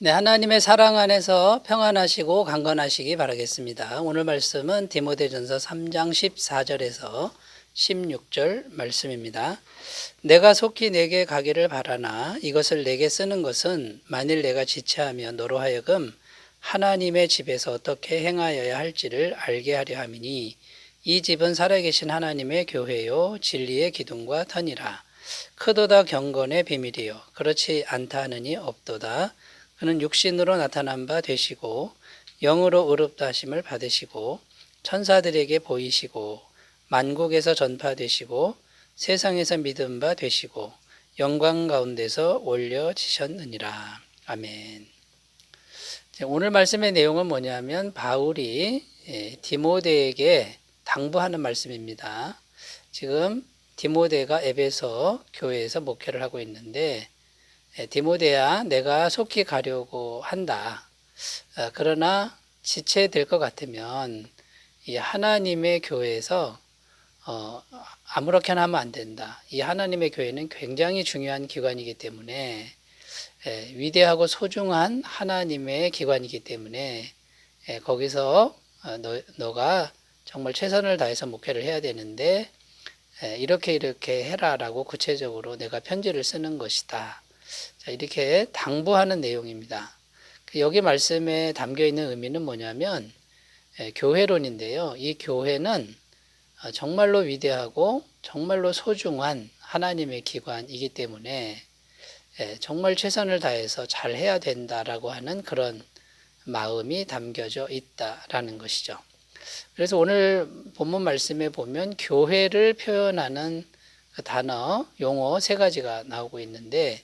네, 하나님의 사랑 안에서 평안하시고 강건하시기 바라겠습니다. 오늘 말씀은 디모데전서 3장 14절에서 16절 말씀입니다. 내가 속히 내게 가기를 바라나 이것을 내게 쓰는 것은 만일 내가 지체하며 너로 하여금 하나님의 집에서 어떻게 행하여야 할지를 알게 하려 함이니 이 집은 살아계신 하나님의 교회요 진리의 기둥과 터니라. 크도다 경건의 비밀이요 그렇지 않다 하느니 없도다. 그는 육신으로 나타난 바 되시고 영으로 의롭다 하심을 받으시고 천사들에게 보이시고 만국에서 전파되시고 세상에서 믿음 바 되시고 영광 가운데서 올려지셨느니라. 아멘. 오늘 말씀의 내용은 뭐냐면 바울이 디모데에게 당부하는 말씀입니다. 지금 디모데가 에베소 교회에서 목회를 하고 있는데 디모데야 내가 속히 가려고 한다. 그러나 지체될 것 같으면 이 하나님의 교회에서 아무렇게나 하면 안 된다. 이 하나님의 교회는 굉장히 중요한 기관이기 때문에 위대하고 소중한 하나님의 기관이기 때문에 거기서 너가 정말 최선을 다해서 목회를 해야 되는데 이렇게 해라라고 구체적으로 내가 편지를 쓰는 것이다. 자, 이렇게 당부하는 내용입니다. 여기 말씀에 담겨 있는 의미는 뭐냐면 교회론인데요. 이 교회는 정말로 위대하고 정말로 소중한 하나님의 기관이기 때문에 정말 최선을 다해서 잘 해야 된다라고 하는 그런 마음이 담겨져 있다라는 것이죠. 그래서 오늘 본문 말씀에 보면 교회를 표현하는 그 단어, 용어 세 가지가 나오고 있는데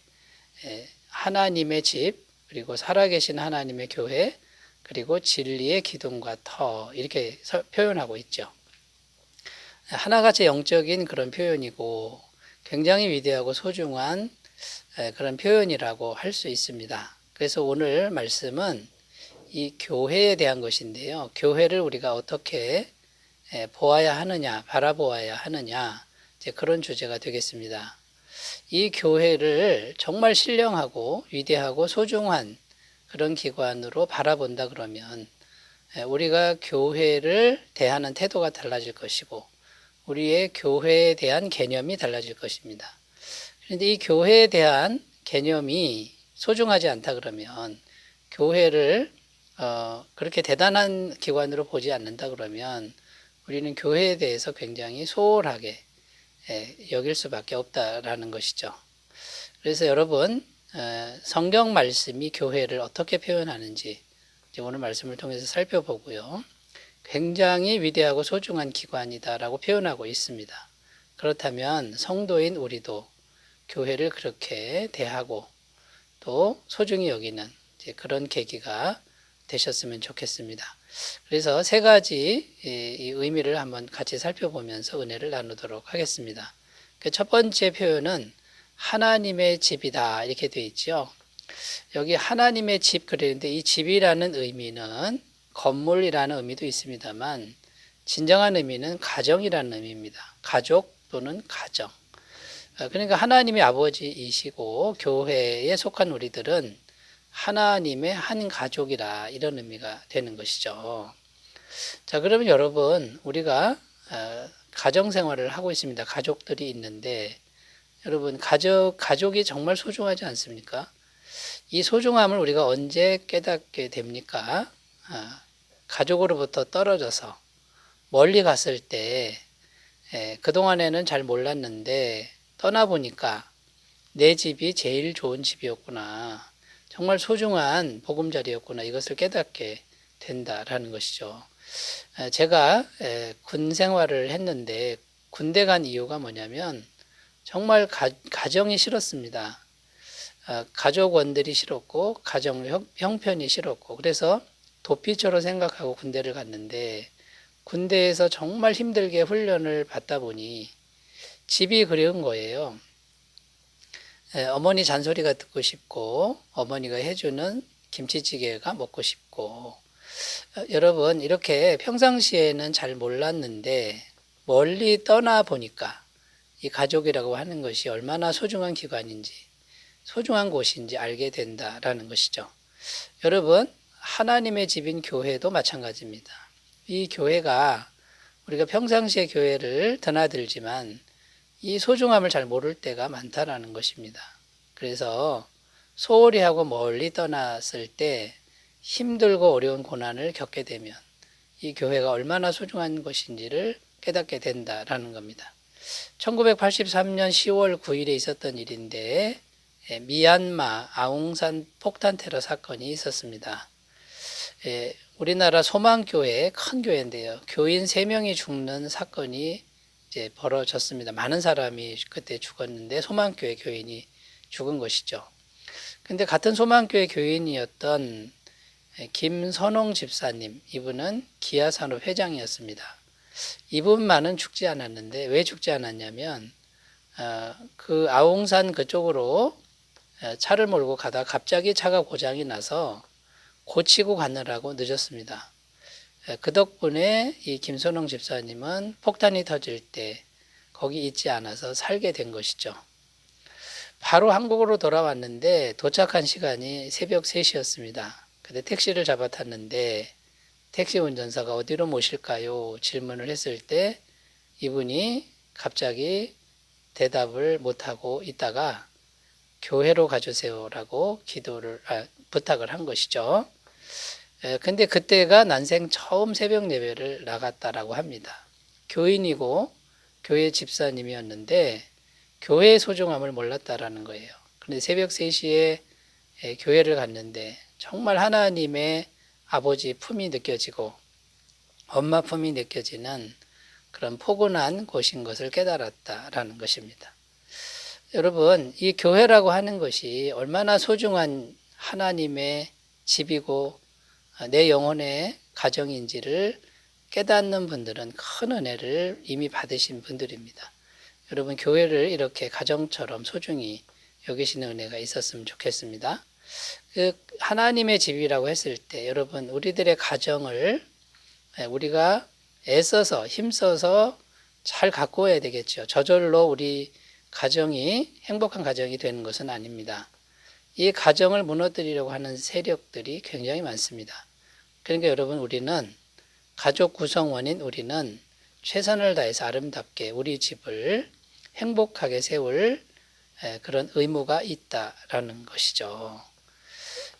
하나님의 집, 그리고 살아계신 하나님의 교회, 그리고 진리의 기둥과 터 이렇게 표현하고 있죠. 하나같이 영적인 그런 표현이고 굉장히 위대하고 소중한 그런 표현이라고 할 수 있습니다. 그래서 오늘 말씀은 이 교회에 대한 것인데요. 교회를 우리가 어떻게 보아야 하느냐, 바라보아야 하느냐, 이제 그런 주제가 되겠습니다. 이 교회를 정말 신령하고 위대하고 소중한 그런 기관으로 바라본다 그러면 우리가 교회를 대하는 태도가 달라질 것이고 우리의 교회에 대한 개념이 달라질 것입니다. 그런데 이 교회에 대한 개념이 소중하지 않다 그러면 교회를 그렇게 대단한 기관으로 보지 않는다 그러면 우리는 교회에 대해서 굉장히 소홀하게 여길 수밖에 없다라는 것이죠. 그래서 여러분 성경 말씀이 교회를 어떻게 표현하는지 오늘 말씀을 통해서 살펴보고요. 굉장히 위대하고 소중한 기관이다라고 표현하고 있습니다. 그렇다면 성도인 우리도 교회를 그렇게 대하고 또 소중히 여기는 그런 계기가 되셨으면 좋겠습니다. 그래서 세 가지 이 의미를 한번 같이 살펴보면서 은혜를 나누도록 하겠습니다. 첫 번째 표현은 하나님의 집이다 이렇게 되어 있죠. 여기 하나님의 집 그랬는데 이 집이라는 의미는 건물이라는 의미도 있습니다만 진정한 의미는 가정이라는 의미입니다. 가족 또는 가정. 그러니까 하나님의 아버지이시고 교회에 속한 우리들은 하나님의 한 가족이라 이런 의미가 되는 것이죠. 자, 그러면 여러분 우리가 가정 생활을 하고 있습니다. 가족들이 있는데 여러분 가족이 정말 소중하지 않습니까? 이 소중함을 우리가 언제 깨닫게 됩니까? 가족으로부터 떨어져서 멀리 갔을 때 그동안에는 잘 몰랐는데 떠나보니까 내 집이 제일 좋은 집이었구나. 정말 소중한 보금자리였구나. 이것을 깨닫게 된다라는 것이죠. 제가 군 생활을 했는데 군대 간 이유가 뭐냐면 정말 가정이 싫었습니다. 가족원들이 싫었고 가정 형편이 싫었고 그래서 도피처로 생각하고 군대를 갔는데 군대에서 정말 힘들게 훈련을 받다 보니 집이 그리운 거예요. 어머니 잔소리가 듣고 싶고 어머니가 해주는 김치찌개가 먹고 싶고 여러분 이렇게 평상시에는 잘 몰랐는데 멀리 떠나 보니까 이 가족이라고 하는 것이 얼마나 소중한 기관인지 소중한 곳인지 알게 된다라는 것이죠. 여러분, 하나님의 집인 교회도 마찬가지입니다. 이 교회가 우리가 평상시에 교회를 드나들지만 이 소중함을 잘 모를 때가 많다라는 것입니다. 그래서 소홀히 하고 멀리 떠났을 때 힘들고 어려운 고난을 겪게 되면 이 교회가 얼마나 소중한 것인지를 깨닫게 된다라는 겁니다. 1983년 10월 9일에 있었던 일인데 미얀마 아웅산 폭탄 테러 사건이 있었습니다. 우리나라 소망교회 큰 교회인데요. 교인 3명이 죽는 사건이 이제 벌어졌습니다. 많은 사람이 그때 죽었는데 소망교회 교인이 죽은 것이죠. 근데 같은 소망교회 교인이었던 김선홍 집사님, 이분은 기아산업 회장이었습니다. 이분만은 죽지 않았는데 왜 죽지 않았냐면 그 아웅산 그쪽으로 차를 몰고 가다 갑자기 차가 고장이 나서 고치고 가느라고 늦었습니다. 그 덕분에 이 김선홍 집사님은 폭탄이 터질 때 거기 있지 않아서 살게 된 것이죠. 바로 한국으로 돌아왔는데 도착한 시간이 새벽 3시였습니다. 근데 택시를 잡아 탔는데 택시 운전사가 어디로 모실까요? 질문을 했을 때 이분이 갑자기 대답을 못하고 있다가 교회로 가주세요라고 부탁을 한 것이죠. 근데 그때가 난생 처음 새벽 예배를 나갔다라고 합니다. 교인이고 교회 집사님이었는데 교회의 소중함을 몰랐다라는 거예요. 그런데 새벽 3시에 교회를 갔는데 정말 하나님의 아버지 품이 느껴지고 엄마 품이 느껴지는 그런 포근한 곳인 것을 깨달았다라는 것입니다. 여러분, 이 교회라고 하는 것이 얼마나 소중한 하나님의 집이고 내 영혼의 가정인지를 깨닫는 분들은 큰 은혜를 이미 받으신 분들입니다. 여러분, 교회를 이렇게 가정처럼 소중히 여기시는 은혜가 있었으면 좋겠습니다. 하나님의 집이라고 했을 때 여러분, 우리들의 가정을 우리가 애써서 힘써서 잘 가꾸어야 되겠죠. 저절로 우리 가정이 행복한 가정이 되는 것은 아닙니다. 이 가정을 무너뜨리려고 하는 세력들이 굉장히 많습니다. 그러니까 여러분, 우리는 가족 구성원인 우리는 최선을 다해서 아름답게 우리 집을 행복하게 세울 그런 의무가 있다라는 것이죠.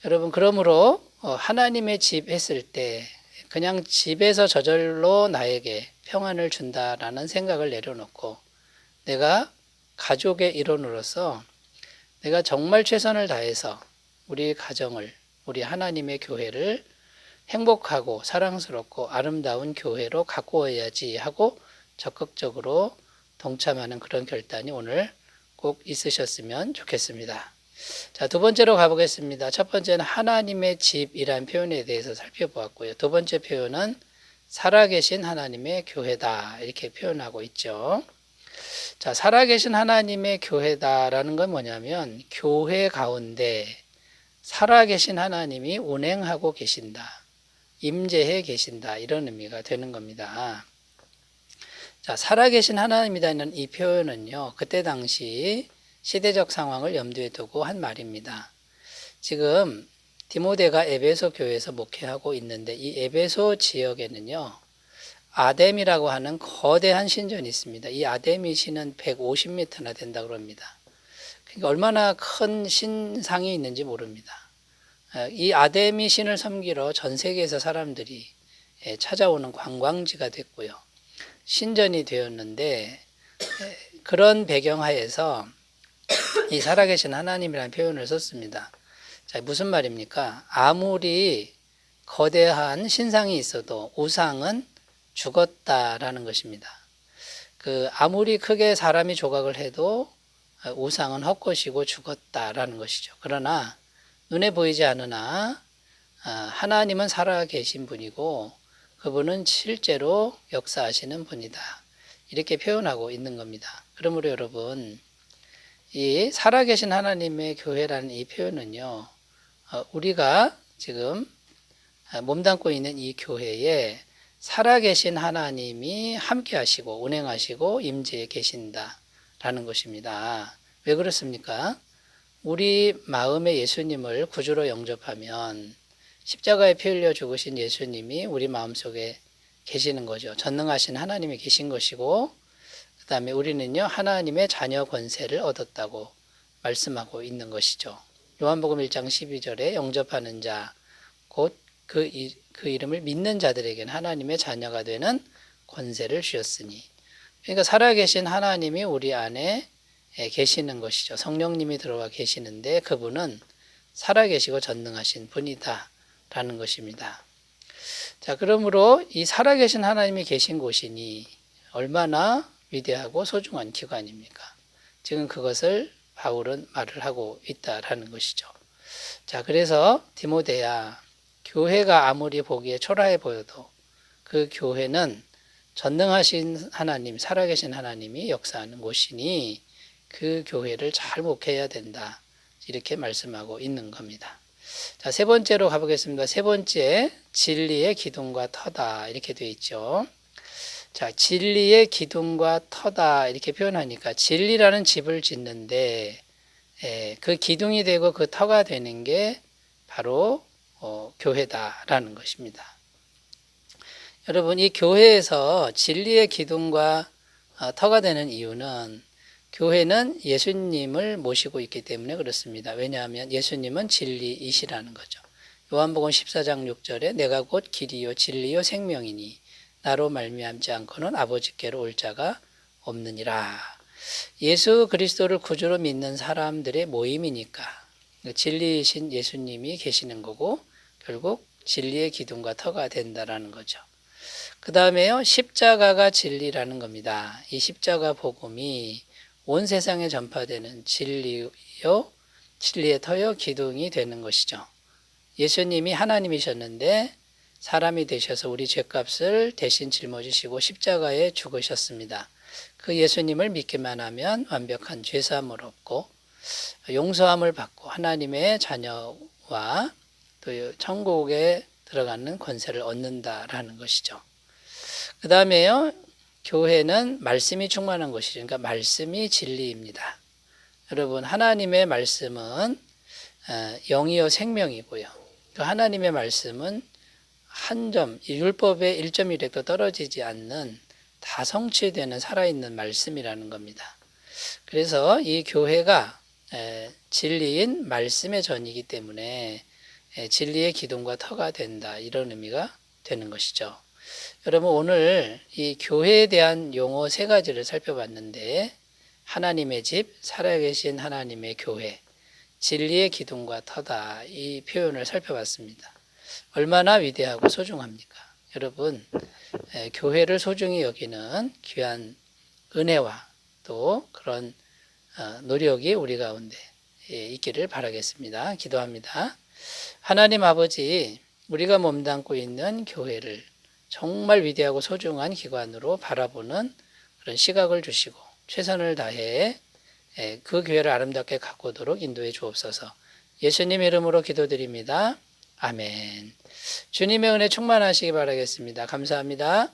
여러분, 그러므로 하나님의 집 했을 때 그냥 집에서 저절로 나에게 평안을 준다라는 생각을 내려놓고 내가 가족의 일원으로서 내가 정말 최선을 다해서 우리 가정을, 우리 하나님의 교회를 행복하고 사랑스럽고 아름다운 교회로 가꾸어야지 하고 적극적으로 동참하는 그런 결단이 오늘 꼭 있으셨으면 좋겠습니다. 자, 두 번째로 가보겠습니다. 첫 번째는 하나님의 집이란 표현에 대해서 살펴보았고요. 두 번째 표현은 살아계신 하나님의 교회다, 이렇게 표현하고 있죠. 자, 살아계신 하나님의 교회다라는 건 뭐냐면 교회 가운데 살아계신 하나님이 운행하고 계신다, 임재해 계신다, 이런 의미가 되는 겁니다. 자, 살아계신 하나님이라는 이 표현은요, 그때 당시 시대적 상황을 염두에 두고 한 말입니다. 지금 디모데가 에베소 교회에서 목회하고 있는데 이 에베소 지역에는요, 아뎀이라고 하는 거대한 신전이 있습니다. 이 아데미 신은 150m나 된다고 합니다. 그러니까 얼마나 큰 신상이 있는지 모릅니다. 이 아데미 신을 섬기러 전 세계에서 사람들이 찾아오는 관광지가 됐고요. 신전이 되었는데 그런 배경하에서 이 살아계신 하나님이라는 표현을 썼습니다. 자, 무슨 말입니까? 아무리 거대한 신상이 있어도 우상은 죽었다라는 것입니다. 아무리 크게 사람이 조각을 해도 우상은 헛것이고 죽었다라는 것이죠. 그러나 눈에 보이지 않으나 하나님은 살아계신 분이고 그분은 실제로 역사하시는 분이다, 이렇게 표현하고 있는 겁니다. 그러므로 여러분, 이 살아계신 하나님의 교회라는 이 표현은요, 우리가 지금 몸담고 있는 이 교회에 살아계신 하나님이 함께 하시고 운행하시고 임재해 계신다라는 것입니다. 왜 그렇습니까? 우리 마음에 예수님을 구주로 영접하면 십자가에 피 흘려 죽으신 예수님이 우리 마음속에 계시는 거죠. 전능하신 하나님이 계신 것이고, 그 다음에 우리는요, 하나님의 자녀 권세를 얻었다고 말씀하고 있는 것이죠. 요한복음 1장 12절에 영접하는 자, 곧 그 이름을 믿는 자들에게는 하나님의 자녀가 되는 권세를 주셨으니. 그러니까 살아계신 하나님이 우리 안에 계시는 것이죠. 성령님이 들어와 계시는데 그분은 살아계시고 전능하신 분이다 라는 것입니다. 자, 그러므로 이 살아계신 하나님이 계신 곳이니 얼마나 위대하고 소중한 기관입니까? 지금 그것을 바울은 말을 하고 있다라는 것이죠. 자, 그래서 디모데야, 교회가 아무리 보기에 초라해 보여도 그 교회는 전능하신 하나님, 살아계신 하나님이 역사하는 곳이니 그 교회를 잘 목회해야 된다. 이렇게 말씀하고 있는 겁니다. 자, 세 번째로 가보겠습니다. 세 번째, 진리의 기둥과 터다. 이렇게 되어 있죠. 자, 진리의 기둥과 터다. 이렇게 표현하니까 진리라는 집을 짓는데 그 기둥이 되고 그 터가 되는 게 바로 교회다라는 것입니다. 여러분, 이 교회에서 진리의 기둥과 터가 되는 이유는 교회는 예수님을 모시고 있기 때문에 그렇습니다. 왜냐하면 예수님은 진리이시라는 거죠. 요한복음 14장 6절에 내가 곧 길이요 진리요 생명이니 나로 말미암지 않고는 아버지께로 올 자가 없느니라. 예수 그리스도를 구주로 믿는 사람들의 모임이니까 진리이신 예수님이 계시는 거고 결국 진리의 기둥과 터가 된다라는 거죠. 그 다음에요, 십자가가 진리라는 겁니다. 이 십자가 복음이 온 세상에 전파되는 진리요, 진리의 터요, 기둥이 되는 것이죠. 예수님이 하나님이셨는데 사람이 되셔서 우리 죄값을 대신 짊어지시고 십자가에 죽으셨습니다. 그 예수님을 믿기만 하면 완벽한 죄사함을 얻고 용서함을 받고 하나님의 자녀와 또 천국에 들어가는 권세를 얻는다라는 것이죠. 그 다음에요, 교회는 말씀이 충만한 것이죠. 그러니까 말씀이 진리입니다. 여러분, 하나님의 말씀은 영이요 생명이고요. 그 하나님의 말씀은 한 점, 율법의 1.1획도 떨어지지 않는 다 성취되는 살아있는 말씀이라는 겁니다. 그래서 이 교회가 진리인 말씀의 전이기 때문에 진리의 기둥과 터가 된다, 이런 의미가 되는 것이죠. 여러분, 오늘 이 교회에 대한 용어 세 가지를 살펴봤는데 하나님의 집, 살아계신 하나님의 교회, 진리의 기둥과 터다, 이 표현을 살펴봤습니다. 얼마나 위대하고 소중합니까? 여러분, 교회를 소중히 여기는 귀한 은혜와 또 그런 노력이 우리 가운데 있기를 바라겠습니다. 기도합니다. 하나님 아버지, 우리가 몸담고 있는 교회를 정말 위대하고 소중한 기관으로 바라보는 그런 시각을 주시고 최선을 다해 그 교회를 아름답게 가꾸도록 인도해 주옵소서. 예수님 이름으로 기도드립니다. 아멘. 주님의 은혜 충만하시기 바라겠습니다. 감사합니다.